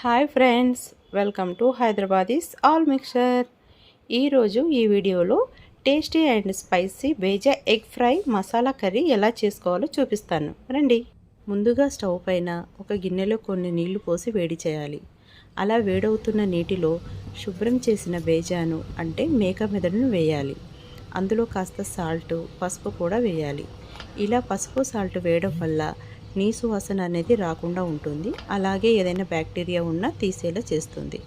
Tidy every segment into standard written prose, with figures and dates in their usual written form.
Hi friends, welcome to Hyderabadis all mixture. ఈరోజు ఈ వీడియోలో tasty and spicy bheja egg fry masala curry ఎలా చేసుకోవాలో చూపిస్తాను రండి. ముందుగా స్టవ్ పైన ఒక గిన్నెలో కొన్ని నీళ్లు పోసి వేడి చేయాలి. అలా వేడవుతున్న నీటిలో శుభ్రం చేసిన బేజాను అంటే మేక మెదడును వేయాలి. అందులో కాస్త సాల్ట్, పసుపు కూడా వేయాలి. ఇలా పసుపు సాల్ట్ వేయడం వల్ల నీసు వాసన అనేది రాకుండా ఉంటుంది. అలాగే ఏదైనా బ్యాక్టీరియా ఉన్నా తీసేలా చేస్తుంది.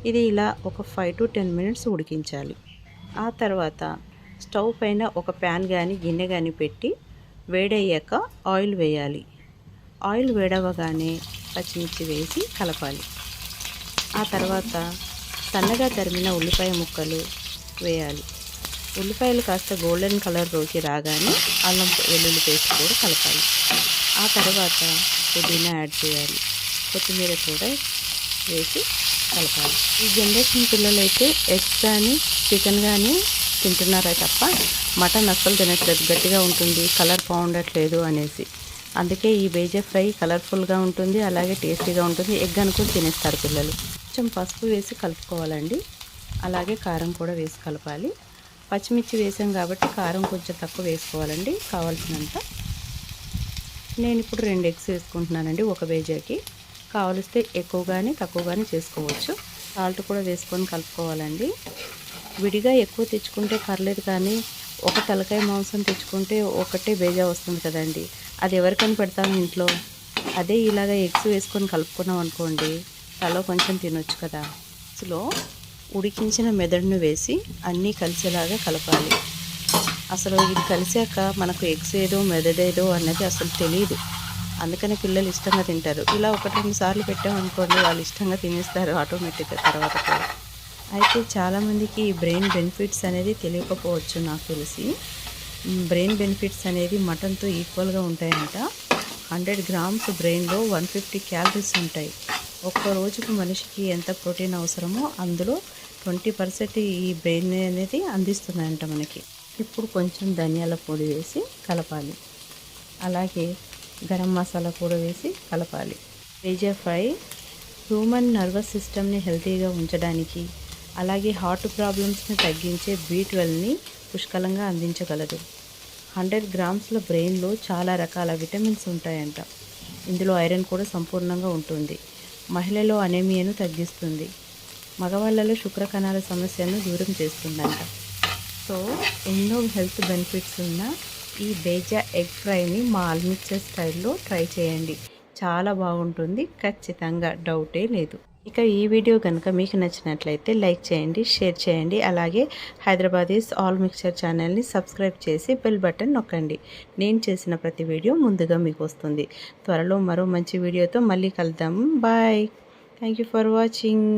ఇది ఇలా ఒక 5 to 10 మినిట్స్ ఉడికించాలి. ఆ తర్వాత స్టవ్ పైన ఒక ప్యాన్ కానీ గిన్నె కానీ పెట్టి వేడయ్యాక ఆయిల్ వేయాలి. ఆయిల్ వేడవగానే పచ్చిమిర్చి వేసి కలపాలి. ఆ తర్వాత సన్నగా తరిమిన ఉల్లిపాయ ముక్కలు వేయాలి. ఉల్లిపాయలు కాస్త గోల్డెన్ కలర్లోకి రాగానే అల్లం వెల్లుల్లి పేస్ట్ కూడా కలపాలి. ఆ తర్వాత పుదీనా యాడ్ చేయాలి. కొత్తిమీర కూడా వేసి కలపాలి. ఈ జనరేషన్ పిల్లలైతే ఎగ్స్ కానీ చికెన్ కానీ తింటున్నారా తప్ప మటన్ అస్సలు తినట్లేదు. గట్టిగా ఉంటుంది, కలర్ బాగుండట్లేదు అనేసి. అందుకే ఈ బేజా ఫ్రై కలర్ఫుల్గా ఉంటుంది, అలాగే టేస్టీగా ఉంటుంది. ఎగ్ అనుకుని తినేస్తారు పిల్లలు. కొంచెం పసుపు వేసి కలుపుకోవాలండి. అలాగే కారం కూడా వేసి కలపాలి. పచ్చిమిర్చి వేసాం కాబట్టి కారం కొంచెం తక్కువ వేసుకోవాలండి, కావాల్సినంత. నేను ఇప్పుడు 2 ఎగ్స్ వేసుకుంటున్నానండి ఒక బేజాకి. కావలిస్తే ఎక్కువగానే తక్కువగానే చేసుకోవచ్చు. సాల్ట్ కూడా వేసుకొని కలుపుకోవాలండి. విడిగా ఎక్కువ తెచ్చుకుంటే పర్లేదు, కానీ ఒక తలకాయ మాంసం తెచ్చుకుంటే ఒకటే బేజా వస్తుంది కదండి. అది ఎవరికైనా పెడతాము ఇంట్లో. అదే ఇలాగ ఎగ్స్ వేసుకొని కలుపుకున్నాం అనుకోండి, తలో కొంచెం తినొచ్చు కదా. అసలు ఉడికించిన మెదడును వేసి అన్నీ కలిసేలాగా కలపాలి. అసలు ఇది కలిసాక మనకు ఎగ్స్ ఏదో మెదడేదో అన్నది అసలు తెలియదు. అందుకనే పిల్లలు ఇష్టంగా తింటారు. ఇలా 1-2 సార్లు పెట్టామనుకోండి, వాళ్ళు ఇష్టంగా తినేస్తారు ఆటోమేటిక్గా తర్వాత కూడా. అయితే చాలామందికి ఈ బ్రెయిన్ బెనిఫిట్స్ అనేది తెలియకపోవచ్చు. నాకు తెలిసి బ్రెయిన్ బెనిఫిట్స్ అనేది మటన్తో ఈక్వల్గా ఉంటాయంట. 100 గ్రామ్స్ బ్రెయిన్లో 150 క్యాలరీస్ ఉంటాయి. ఒక్క రోజుకు మనిషికి ఎంత ప్రోటీన్ అవసరమో అందులో 20% ఈ బ్రెయిన్ అనేది అందిస్తుందంట మనకి. ఇప్పుడు కొంచెం ధనియాల పొడి వేసి కలపాలి. అలాగే గరం మసాలా కూడా వేసి కలపాలి. బేజా ఫ్రై హ్యూమన్ నర్వస్ సిస్టమ్ని హెల్తీగా ఉంచడానికి, అలాగే హార్ట్ ప్రాబ్లమ్స్ని తగ్గించే B12ని పుష్కలంగా అందించగలదు. 100 గ్రామ్స్ల బ్రెయిన్లో చాలా రకాల విటమిన్స్ ఉంటాయంట. ఇందులో ఐరన్ కూడా సంపూర్ణంగా ఉంటుంది. మహిళలో అనేమియాను తగ్గిస్తుంది. మగవాళ్ళలో శుక్రకణాల సమస్యను దూరం చేస్తుందంట. సో ఎన్నో హెల్త్ బెనిఫిట్స్ ఉన్న ఈ బేజా ఎగ్ ఫ్రైని మా ఆల్ మిక్చర్ స్టైల్లో ట్రై చేయండి. చాలా బాగుంటుంది, ఖచ్చితంగా, డౌటే లేదు. ఇక ఈ వీడియో కనుక మీకు నచ్చినట్లయితే లైక్ చేయండి, షేర్ చేయండి. అలాగే హైదరాబాదీస్ ఆల్ మిక్చర్ ఛానల్ని సబ్స్క్రైబ్ చేసి బెల్ బటన్ నొక్కండి. నేను చేసిన ప్రతి వీడియో ముందుగా మీకు వస్తుంది. త్వరలో మరో మంచి వీడియోతో మళ్ళీ కలుద్దాం. Bye. Thank you for watching.